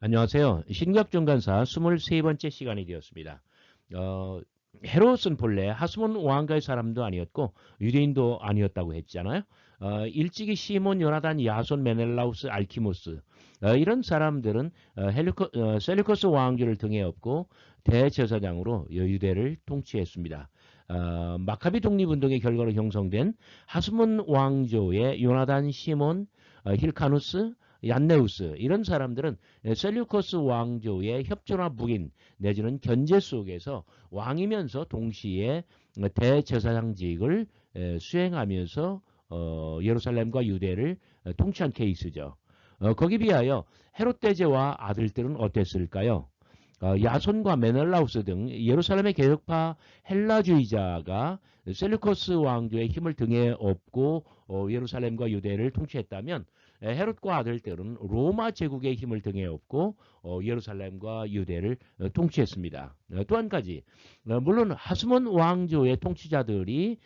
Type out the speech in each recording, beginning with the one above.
안녕하세요. 신격정간사 23번째 시간이 되었습니다. 어, 헤롯은 본래 하스몬 왕가의 사람도 아니었고 유대인도 아니었다고 했잖아요. 일찍이 시몬, 요나단, 야손, 메넬라우스, 알키모스 이런 사람들은 셀루커스 왕조를 등에 업고 대제사장으로 유대를 통치했습니다. 마카비 독립운동의 결과로 형성된 하스몬 왕조의 요나단, 시몬, 힐카누스, 얀네우스 이런 사람들은 셀류커스 왕조의 협조나 묵인 내지는 견제 속에서 왕이면서 동시에 대제사장직을 수행하면서 예루살렘과 유대를 통치한 케이스죠. 거기 비하여 헤롯 대제와 아들들은 어땠을까요? 야손과 메넬라우스 등 예루살렘의 개혁파 헬라주의자가 셀루커스 왕조의 힘을 등에 업고 예루살렘과 유대를 통치했다면 헤롯과 아들들은 로마 제국의 힘을 등에 업고 예루살렘과 유대를 통치했습니다. 또 한 가지, 물론 하스몬 왕조의 통치자들이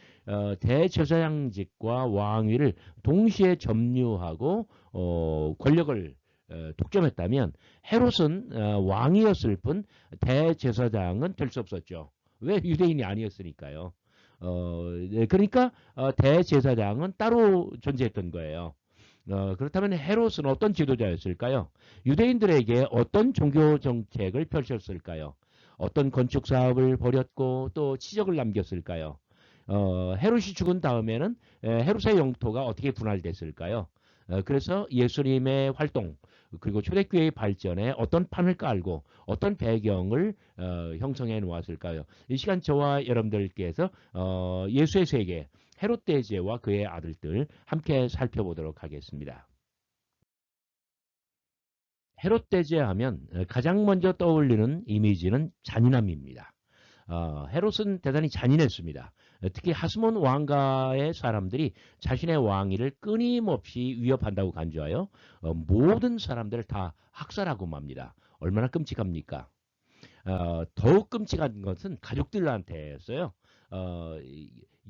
대제사장직과 왕위를 동시에 점유하고 권력을 독점했다면 헤롯은 왕이었을 뿐 대제사장은 될 수 없었죠. 왜? 유대인이 아니었으니까요. 그러니까 대제사장은 따로 존재했던 거예요. 그렇다면 헤롯은 어떤 지도자였을까요? 유대인들에게 어떤 종교 정책을 펼쳤을까요? 어떤 건축 사업을 벌였고 또 치적을 남겼을까요? 헤롯이 죽은 다음에는 헤롯의 영토가 어떻게 분할됐을까요? 그래서 예수님의 활동 그리고 초대교회의 발전에 어떤 판을 깔고 어떤 배경을 형성해 놓았을까요? 이 시간 저와 여러분들께서 예수의 세계 헤롯 대제와 그의 아들들 함께 살펴보도록 하겠습니다. 헤롯 대제 하면 가장 먼저 떠올리는 이미지는 잔인함입니다. 헤롯은 대단히 잔인했습니다. 특히 하스몬 왕가의 사람들이 자신의 왕위를 끊임없이 위협한다고 간주하여 모든 사람들을 다 학살하고 맙니다. 얼마나 끔찍합니까? 더욱 끔찍한 것은 가족들한테였어요.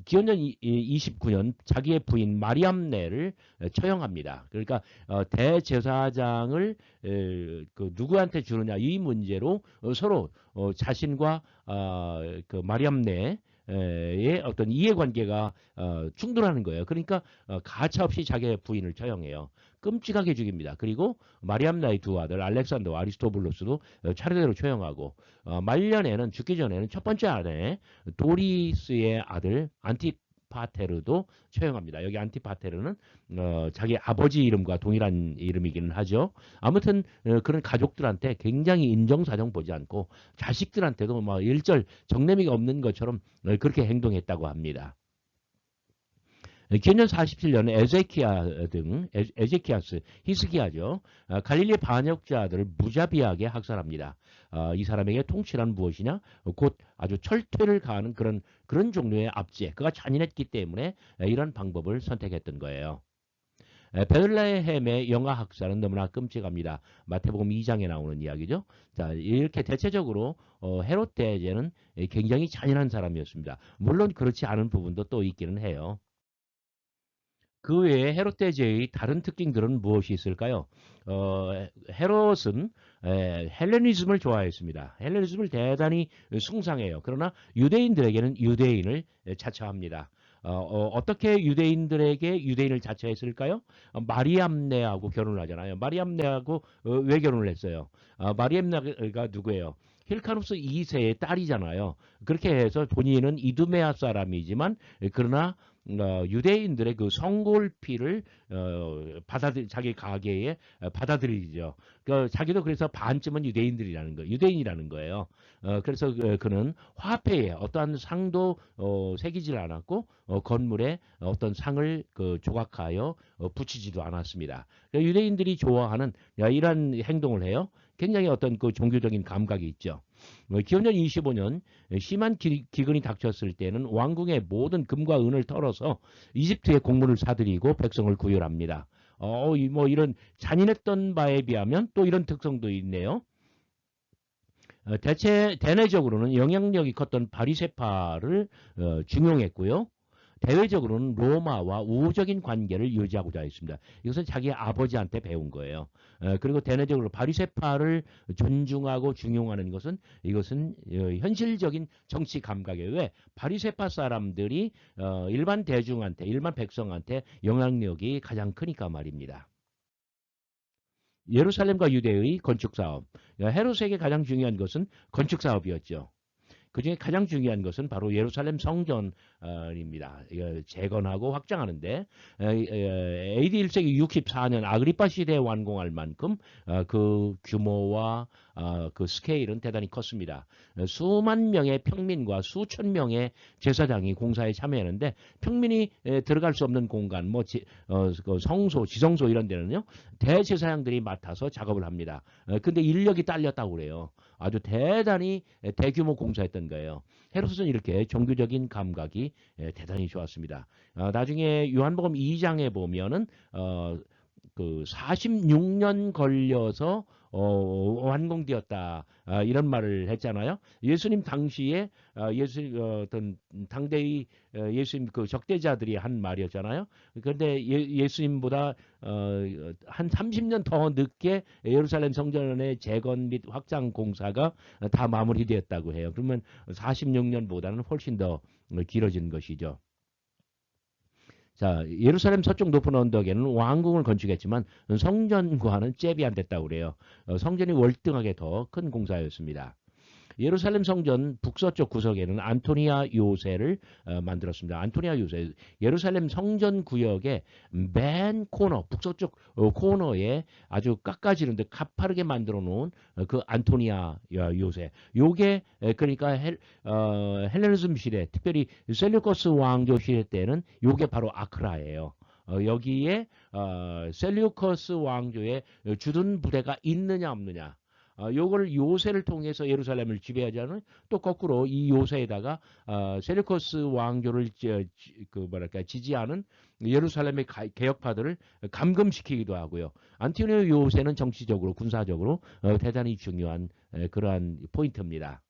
기원전 29년 자기의 부인 마리암네를 처형합니다. 그러니까 대제사장을 그 누구한테 주느냐 이 문제로 서로 자신과 그 마리암네의 어떤 이해관계가 충돌하는 거예요. 그러니까 가차없이 자기의 부인을 처형해요. 끔찍하게 죽입니다. 그리고 마리암나의 두 아들 알렉산더와 아리스토블로스도 차례대로 처형하고 말년에는 죽기 전에는 첫 번째 아내 도리스의 아들 안티파테르도 처형합니다. 여기 안티파테르는 자기 아버지 이름과 동일한 이름이기는 하죠. 아무튼 그런 가족들한테 굉장히 인정사정 보지 않고 자식들한테도 막 일절 정내미가 없는 것처럼 그렇게 행동했다고 합니다. 기원전 47년에 에제키아스, 히스기야죠. 갈릴리 반역자들을 무자비하게 학살합니다. 이 사람에게 통치란 무엇이냐? 곧 아주 철퇴를 가하는 그런 종류의 압제. 그가 잔인했기 때문에 이런 방법을 선택했던 거예요. 베들레헴의 영아 학살은 너무나 끔찍합니다. 마태복음 2장에 나오는 이야기죠. 자, 이렇게 대체적으로 헤롯 대제는 굉장히 잔인한 사람이었습니다. 물론 그렇지 않은 부분도 또 있기는 해요. 그 외에 헤롯 대제의 다른 특징들은 무엇이 있을까요? 헤롯은 헬레니즘을 좋아했습니다. 헬레니즘을 대단히 숭상해요. 그러나 유대인들에게는 유대인을 자처합니다. 어떻게 유대인들에게 유대인을 자처했을까요? 마리암네하고 결혼을 하잖아요. 마리암네하고 왜 결혼을 했어요? 마리암네가 누구예요? 힐카누스 2세의 딸이잖아요. 그렇게 해서 본인은 이두메아 사람이지만 그러나 유대인들의 그 성골피를 자기 가계에 받아들이죠. 자기도 그래서 반쯤은 유대인이라는 거예요. 그래서 그는 화폐에 어떠한 상도 새기질 않았고 건물에 어떤 상을 조각하여 붙이지도 않았습니다. 유대인들이 좋아하는 이런 행동을 해요. 굉장히 어떤 그 종교적인 감각이 있죠. 기원전 25년 심한 기근이 닥쳤을 때는 왕궁의 모든 금과 은을 털어서 이집트의 곡물을 사들이고 백성을 구휼합니다. 뭐 이런 잔인했던 바에 비하면 또 이런 특성도 있네요. 대내적으로는 영향력이 컸던 바리새파를 중용했고요. 대외적으로는 로마와 우호적인 관계를 유지하고자 했습니다. 이것은 자기 아버지한테 배운 거예요. 그리고 대내적으로 바리새파를 존중하고 중용하는 것은 이것은 현실적인 정치 감각이에요. 왜? 바리새파 사람들이 일반 대중한테, 일반 백성한테 영향력이 가장 크니까 말입니다. 예루살렘과 유대의 건축 사업. 헤롯에게 가장 중요한 것은 건축 사업이었죠. 그중에 가장 중요한 것은 바로 예루살렘 성전입니다. 재건하고 확장하는데 AD 1세기 64년 아그리파 시대에 완공할 만큼 그 규모와 그 스케일은 대단히 컸습니다. 수만 명의 평민과 수천 명의 제사장이 공사에 참여하는데 평민이 들어갈 수 없는 공간, 그 성소, 지성소 이런 데는요 대제사장들이 맡아서 작업을 합니다. 근데 인력이 딸렸다고 그래요. 아주 대단히 대규모 공사했던 거예요. 헤롯은 이렇게 종교적인 감각이 대단히 좋았습니다. 나중에 요한복음 2장에 보면은 그 46년 걸려서 완공되었다 이런 말을 했잖아요. 예수님 당시에 어떤 당대의 예수님 그 적대자들이 한 말이었잖아요. 그런데 예수님보다 한 30년 더 늦게 예루살렘 성전의 재건 및 확장 공사가 다 마무리되었다고 해요. 그러면 46년보다는 훨씬 더 길어진 것이죠. 자, 예루살렘 서쪽 높은 언덕에는 왕궁을 건축했지만 성전과는 잽이 안 됐다고 그래요. 성전이 월등하게 더 큰 공사였습니다. 예루살렘 성전 북서쪽 구석에는 안토니아 요새를 만들었습니다. 안토니아 요새, 예루살렘 성전 구역의 맨 코너, 북서쪽 코너에 아주 깎아지는데 가파르게 만들어 놓은 그 안토니아 요새. 요게 그러니까 헬레니즘 시대, 특별히 셀류커스 왕조 시대 때는 요게 바로 아크라예요. 여기에 셀류커스 왕조의 주둔 부대가 있느냐 없느냐. 요걸 요새를 통해서 예루살렘을 지배하자는 또 거꾸로 이 요새에다가 셀류커스 왕조를 지지하는 예루살렘의 개혁파들을 감금시키기도 하고요. 안티오니오 요새는 정치적으로 군사적으로 대단히 중요한 그러한 포인트입니다.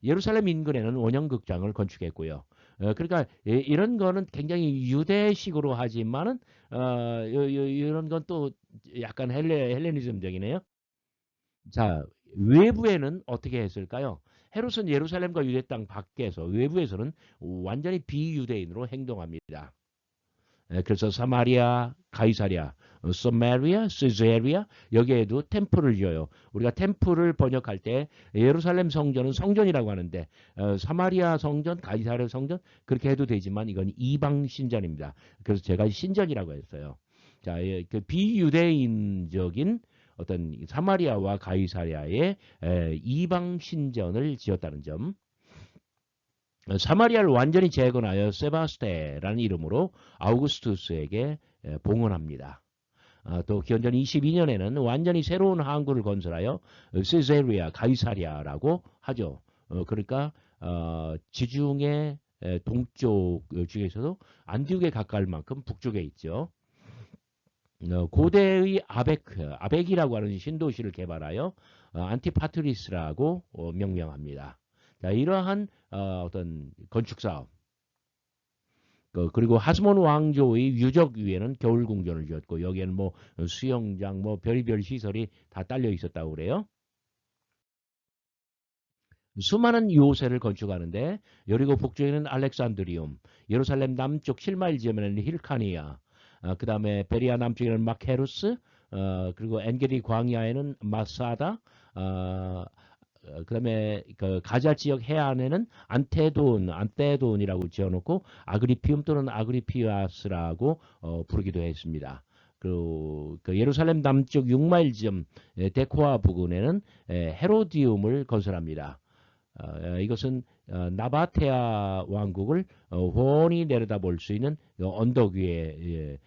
예루살렘 인근에는 원형극장을 건축했고요. 그러니까 이런 거는 굉장히 유대식으로 하지만은 이런 건 또 약간 헬레니즘적이네요. 자, 외부에는 어떻게 했을까요? 헤롯은 예루살렘과 유대 땅 밖에서 외부에서는 완전히 비유대인으로 행동합니다. 그래서 사마리아, 가이사랴, 서마리아, 시제리아 여기에도 템플을 지어요. 우리가 템플을 번역할 때 예루살렘 성전은 성전이라고 하는데 사마리아 성전, 가이사랴 성전 그렇게 해도 되지만 이건 이방 신전입니다. 그래서 제가 신전이라고 했어요. 자, 그 비유대인적인 어떤 사마리아와 가이사랴의 이방 신전을 지었다는 점. 사마리아를 완전히 재건하여 세바스테라는 이름으로 아우구스투스에게 봉헌합니다. 또 기원전 22년에는 완전히 새로운 항구를 건설하여 시제리아, 가이사랴라고 하죠. 그러니까 지중해 동쪽 중에서도 안디옥에 가까울 만큼 북쪽에 있죠. 고대의 아벡이라고 하는 신도시를 개발하여 안티파트리스라고 명명합니다. 자, 이러한 어떤 건축 사업 그리고 하스몬 왕조의 유적 위에는 겨울궁전을 지었고 여기에는 뭐 수영장 뭐 별의별 시설이 다 딸려 있었다고 그래요. 수많은 요새를 건축하는데 여리고 북쪽에는 알렉산드리움, 예루살렘 남쪽 7마일 지점에는 힐카니아, 그 다음에 베리아 남쪽에는 마케루스, 그리고 엔게디 광야에는 마사다, 그 다음에 그 가자 지역 해안에는 안테돈이라고 지어놓고 아그리피움 또는 아그리피아스라고 부르기도 했습니다. 그리고 그 예루살렘 남쪽 6마일 지점 데코아 부근에는 헤로디움을 건설합니다. 이것은 나바테아 왕국을 훤히 내려다볼 수 있는 언덕 위에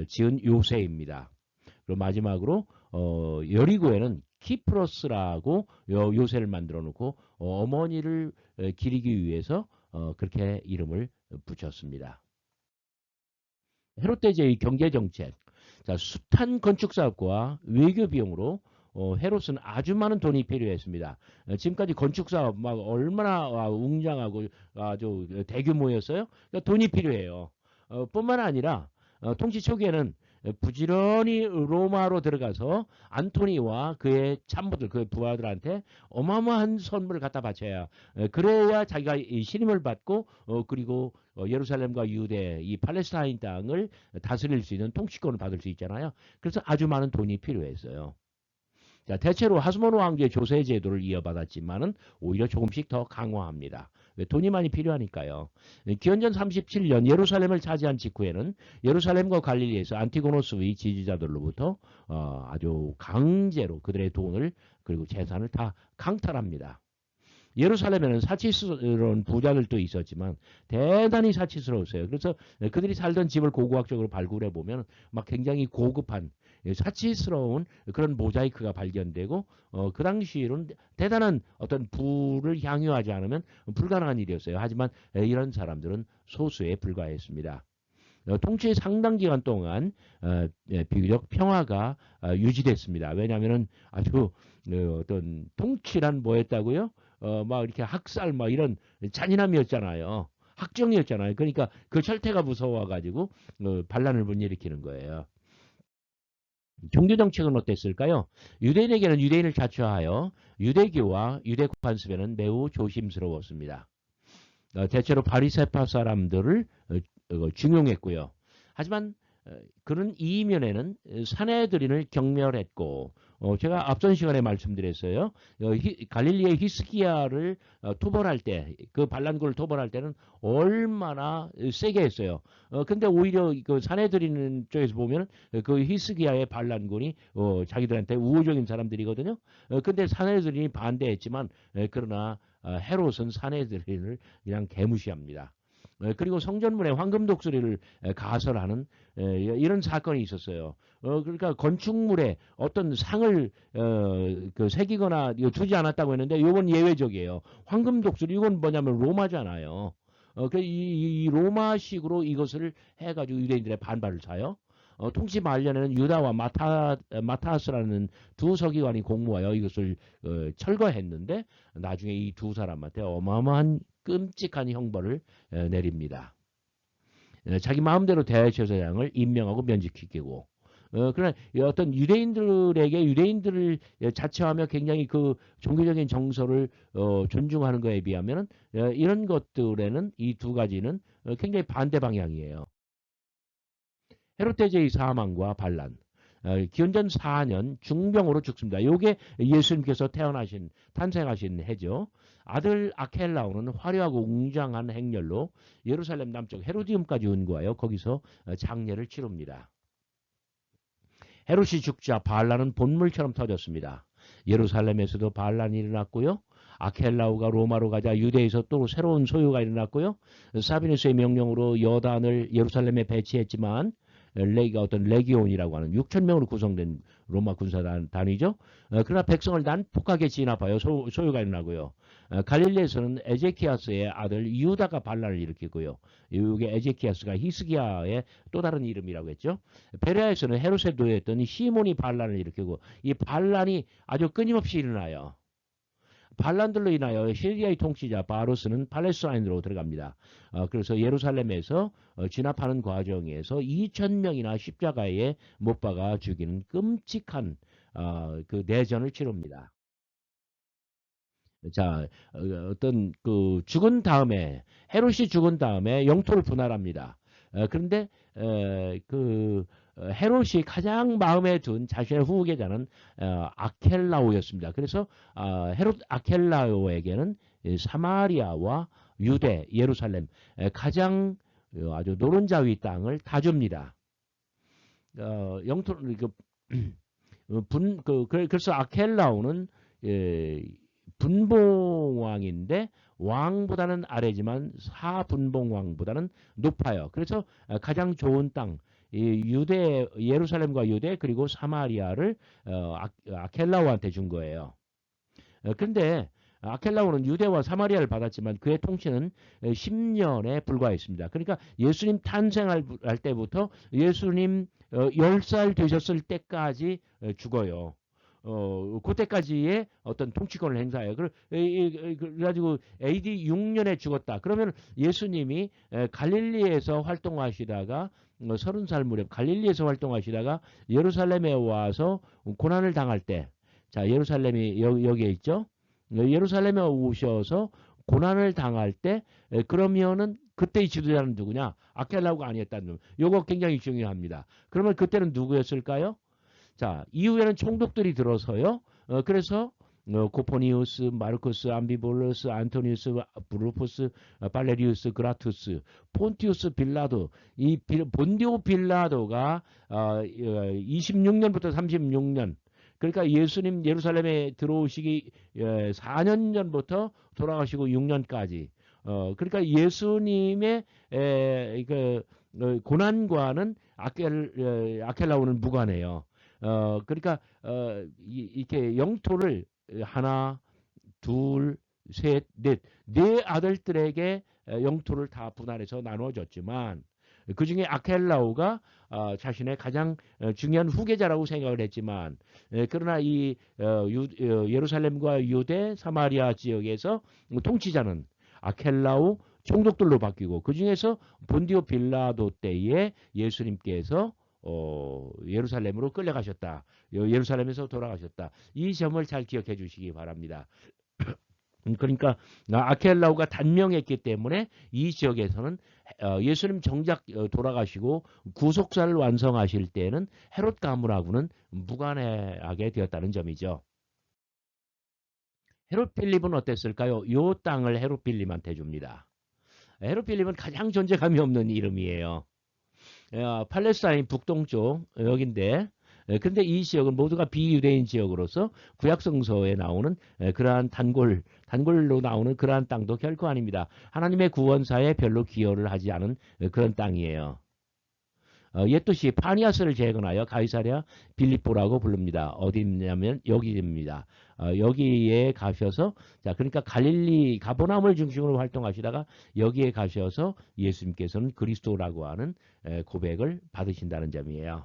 지은 요새입니다. 그리고 마지막으로 여리고에는 키프로스라고 요새를 만들어 놓고 어머니를 기리기 위해서 그렇게 이름을 붙였습니다. 헤롯 대제의 경제 정책. 자, 숱한 건축 사업과 외교 비용으로 헤롯은 아주 많은 돈이 필요했습니다. 지금까지 건축 사업 막 얼마나 웅장하고 아주 대규모였어요. 그러니까 돈이 필요해요. 뿐만 아니라 통치 초기에는 부지런히 로마로 들어가서 안토니와 그의 참모들, 그의 부하들한테 어마어마한 선물을 갖다 바쳐야 그래야 자기가 이 신임을 받고 그리고 예루살렘과 유대, 이 팔레스타인 땅을 다스릴 수 있는 통치권을 받을 수 있잖아요. 그래서 아주 많은 돈이 필요했어요. 자, 대체로 하스모노 왕조의 조세 제도를 이어받았지만은 오히려 조금씩 더 강화합니다. 왜? 돈이 많이 필요하니까요. 기원전 37년 예루살렘을 차지한 직후에는 예루살렘과 갈릴리에서 안티고노스의 지지자들로부터 아주 강제로 그들의 돈을 그리고 재산을 다 강탈합니다. 예루살렘에는 사치스러운 부자들도 있었지만 대단히 사치스러웠어요. 그래서 그들이 살던 집을 고고학적으로 발굴해 보면 막 굉장히 고급한 사치스러운 그런 모자이크가 발견되고 그 당시에는 대단한 어떤 부를 향유하지 않으면 불가능한 일이었어요. 하지만 이런 사람들은 소수에 불과했습니다. 통치의 상당 기간 동안 비교적 평화가 유지됐습니다. 왜냐하면 아주 어떤 통치란 뭐였다고요? 막 이렇게 학살 막 이런 잔인함이었잖아요. 학정이었잖아요. 그러니까 그 철퇴가 무서워가지고 반란을 불일으키는 거예요. 종교 정책은 어땠을까요? 유대인에게는 유대인을 자처하여 유대교와 유대 관습에는 매우 조심스러웠습니다. 대체로 바리새파 사람들을 중용했고요. 하지만 그는 이 이면에는 사내들인을 경멸했고 제가 앞선 시간에 말씀드렸어요. 갈릴리의 히스기야를 토벌할 때, 그 반란군을 토벌할 때는 얼마나 세게 했어요. 근데 오히려 그 사내들인 쪽에서 보면 그 히스기야의 반란군이 자기들한테 우호적인 사람들이거든요. 근데 사내들인이 반대했지만 그러나 헤롯은 사내들인을 그냥 개무시합니다. 그리고 성전문에 황금 독수리를 가설하는 이런 사건이 있었어요. 그러니까 건축물에 어떤 상을 그 새기거나 주지 않았다고 했는데 이건 예외적이에요. 황금 독수리 이건 뭐냐면 로마잖아요. 이 로마식으로 이것을 해가지고 유대인들의 반발을 사요. 통치 말년에는 유다와 마타스라는 두 서기관이 공모하여 이것을 철거했는데 나중에 이 두 사람한테 어마어마한 끔찍한 형벌을 내립니다. 자기 마음대로 대제사장을 임명하고 면직시키고 그러나 어떤 유대인들에게 유대인들을 자처하며 굉장히 그 종교적인 정서를 존중하는 것에 비하면 이런 것들에는 이 두 가지는 굉장히 반대 방향이에요. 헤롯 대제의 사망과 반란. 기원전 4년 중병으로 죽습니다. 요게 예수님께서 탄생하신 해죠. 아들 아켈라오는 화려하고 웅장한 행렬로 예루살렘 남쪽 헤로디움까지 운구하여 거기서 장례를 치릅니다. 헤롯이 죽자 반란은 본물처럼 터졌습니다. 예루살렘에서도 반란이 일어났고요. 아켈라오가 로마로 가자 유대에서 또 새로운 소요가 일어났고요. 사비누스의 명령으로 여단을 예루살렘에 배치했지만 어떤 레기온이라고 하는 6천 명으로 구성된 로마 군사단이죠. 그러나 백성을 난폭하게 진압하여 소요가 일어나고요. 갈릴리에서는 에제키아스의 아들 유다가 반란을 일으키고요. 이게 에제키아스가 히스기야의 또 다른 이름이라고 했죠. 베레아에서는 헤롯의 노예였던 시몬이 반란을 일으키고 이 반란이 아주 끊임없이 일어나요. 반란들로 인하여 시리아의 통치자 바루스는 팔레스타인으로 들어갑니다. 그래서 예루살렘에서 진압하는 과정에서 2,000명이나 십자가에 못 박아 죽이는 끔찍한 그 내전을 치릅니다. 자, 어떤 그 죽은 다음에 헤롯이 죽은 다음에 영토를 분할합니다. 그런데 그 헤롯이 가장 마음에 든 자신의 후계자는 아켈라오였습니다. 그래서 헤롯 아켈라오에게는 사마리아와 유대, 예루살렘 가장 아주 노른자위 땅을 다 줍니다. 영토 그래서 아켈라오는 분봉왕인데 왕보다는 아래지만 사분봉왕보다는 높아요. 그래서 가장 좋은 땅, 유대 예루살렘과 유대 그리고 사마리아를 아켈라오한테 준 거예요. 그런데 아켈라오는 유대와 사마리아를 받았지만 그의 통치는 10년에 불과했습니다. 그러니까 예수님 탄생할 때부터 예수님 10살 되셨을 때까지 죽어요. 그때까지의 어떤 통치권을 행사해요. 그래가지고 AD 6년에 죽었다. 그러면 예수님이 갈릴리에서 활동하시다가 30살 무렵 갈릴리에서 활동하시다가 예루살렘에 와서 고난을 당할 때, 자 예루살렘이 여기에 있죠. 예루살렘에 오셔서 고난을 당할 때 그러면은 그때의 지도자는 누구냐? 아켈라우가 아니었다는 점. 요거 굉장히 중요합니다. 그러면 그때는 누구였을까요? 자, 이후에는 총독들이 들어서요. 그래서 고포니우스, 마르코스, 암비볼러스, 안토니우스, 브루포스, 발레리우스, 그라투스, 폰티우스 빌라도, 본디오 빌라도가 26년부터 36년, 그러니까 예수님 예루살렘에 들어오시기 4년 전부터 돌아가시고 6년까지. 그러니까 예수님의 고난과는 아켈라오는 무관해요. 그러니까 이렇게 영토를 하나, 둘, 셋, 넷, 네 아들들에게 영토를 다 분할해서 나누어졌지만 그 중에 아켈라오가 자신의 가장 중요한 후계자라고 생각을 했지만 그러나 이 예루살렘과 유대, 사마리아 지역에서 통치자는 아켈라오 총독들로 바뀌고 그 중에서 본디오 빌라도 때에 예수님께서 예루살렘으로 끌려가셨다. 예루살렘에서 돌아가셨다. 이 점을 잘 기억해 주시기 바랍니다. 그러니까 아켈라오가 단명했기 때문에 이 지역에서는 예수님 정작 돌아가시고 구속사를 완성하실 때는 헤롯 가문하고는 무관하게 되었다는 점이죠. 헤롯 필립은 어땠을까요? 요 땅을 헤롯 필립한테 줍니다. 헤롯 필립은 가장 존재감이 없는 이름이에요. 팔레스타인 북동쪽 여긴데 근데 이 지역은 모두가 비유대인 지역으로서 구약성서에 나오는 그러한 단골로 나오는 그러한 땅도 결코 아닙니다. 하나님의 구원사에 별로 기여를 하지 않은 그런 땅이에요. 옛 도시 파니아스를 재건하여 가이사랴 빌립보라고 부릅니다. 어디냐면 여기입니다. 여기에 가셔서 자 그러니까 갈릴리 가버나움을 중심으로 활동하시다가 여기에 가셔서 예수님께서는 그리스도라고 하는 고백을 받으신다는 점이에요.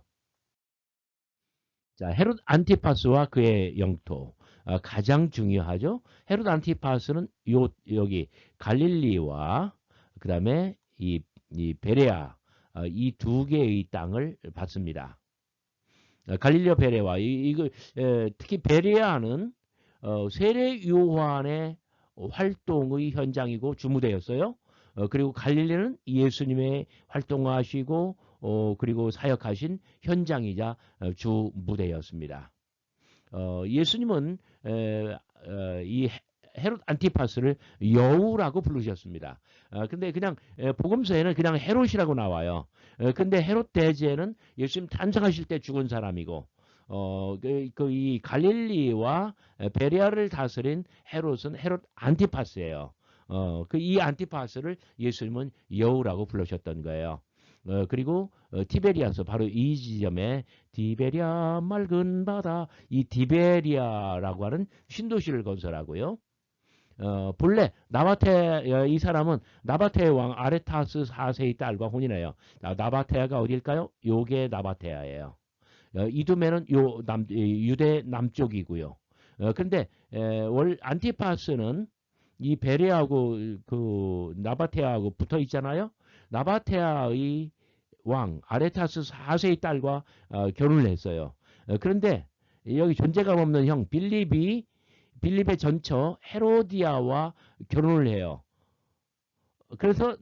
자 헤롯 안티파스와 그의 영토 가장 중요하죠. 헤롯 안티파스는 여기 갈릴리와 그 다음에 이 베레아 이 두 개의 땅을 받습니다. 갈릴리와 베레아 이거 특히 베레아는 세례 요한의 활동의 현장이고 주무대였어요. 그리고 갈릴리는 예수님의 활동하시고 그리고 사역하신 현장이자 주무대였습니다. 예수님은 이 헤롯 안티파스를 여우라고 부르셨습니다. 근데 그냥 복음서에는 그냥 헤롯이라고 나와요. 근데 헤롯 대제는 예수님 탄생하실 때 죽은 사람이고 이 갈릴리와 베레아를 다스린 헤롯은 헤롯 안티파스예요. 이 안티파스를 예수님은 여우라고 부르셨던 거예요. 그리고 티베리아서 바로 이 지점에 디베리아 맑은 바다 이 디베리아라고 하는 신도시를 건설하고요. 본래 나바테 이 사람은 나바테의 왕 아레타스 4세의 딸과 혼인해요. 나바테아가 어딜까요? 요게 나바테아예요. 이두메는 유대 남쪽이고요. 근데 안티파스는 이 베레하고 그 나바테아하고 붙어 있잖아요. 나바테아의 왕 아레타스 4세의 딸과 결혼을 했어요. 그런데 여기 존재감 없는 형 빌립의 전처 헤로디아와 결혼을 해요. 그래서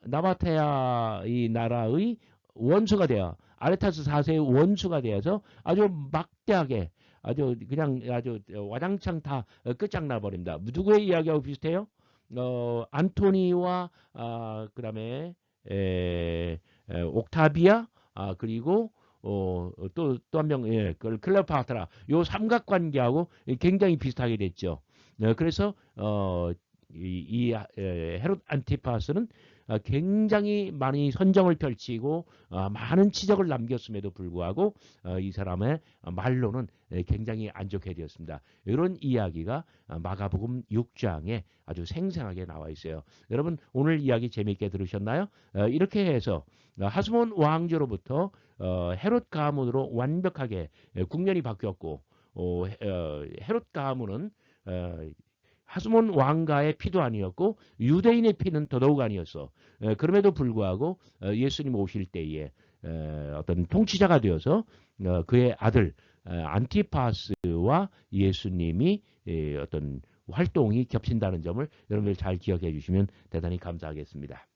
나바테아 이 나라의 원수가 돼요. 아레타스 4세의 원수가 되어서 아주 막대하게 아주 그냥 아주 와장창 다 끝장나 버립니다. 누구의 이야기하고 비슷해요? 안토니와 그다음에 옥타비아 그리고 또 한 명, 예, 클레오파트라, 요 삼각관계하고 굉장히 비슷하게 됐죠. 그래서, 헤롯 안티파스는 굉장히 많이 선정을 펼치고 많은 치적을 남겼음에도 불구하고 이 사람의 말로는 굉장히 안 좋게 되었습니다. 이런 이야기가 마가복음 6장에 아주 생생하게 나와 있어요. 여러분 오늘 이야기 재미있게 들으셨나요? 이렇게 해서 하스몬 왕조로부터 헤롯 가문으로 완벽하게 국면이 바뀌었고 헤롯 가문은 하스몬 왕가의 피도 아니었고 유대인의 피는 더더욱 아니었어. 그럼에도 불구하고 예수님 오실 때에 어떤 통치자가 되어서 그의 아들 안티파스와 예수님이 어떤 활동이 겹친다는 점을 여러분들 잘 기억해 주시면 대단히 감사하겠습니다.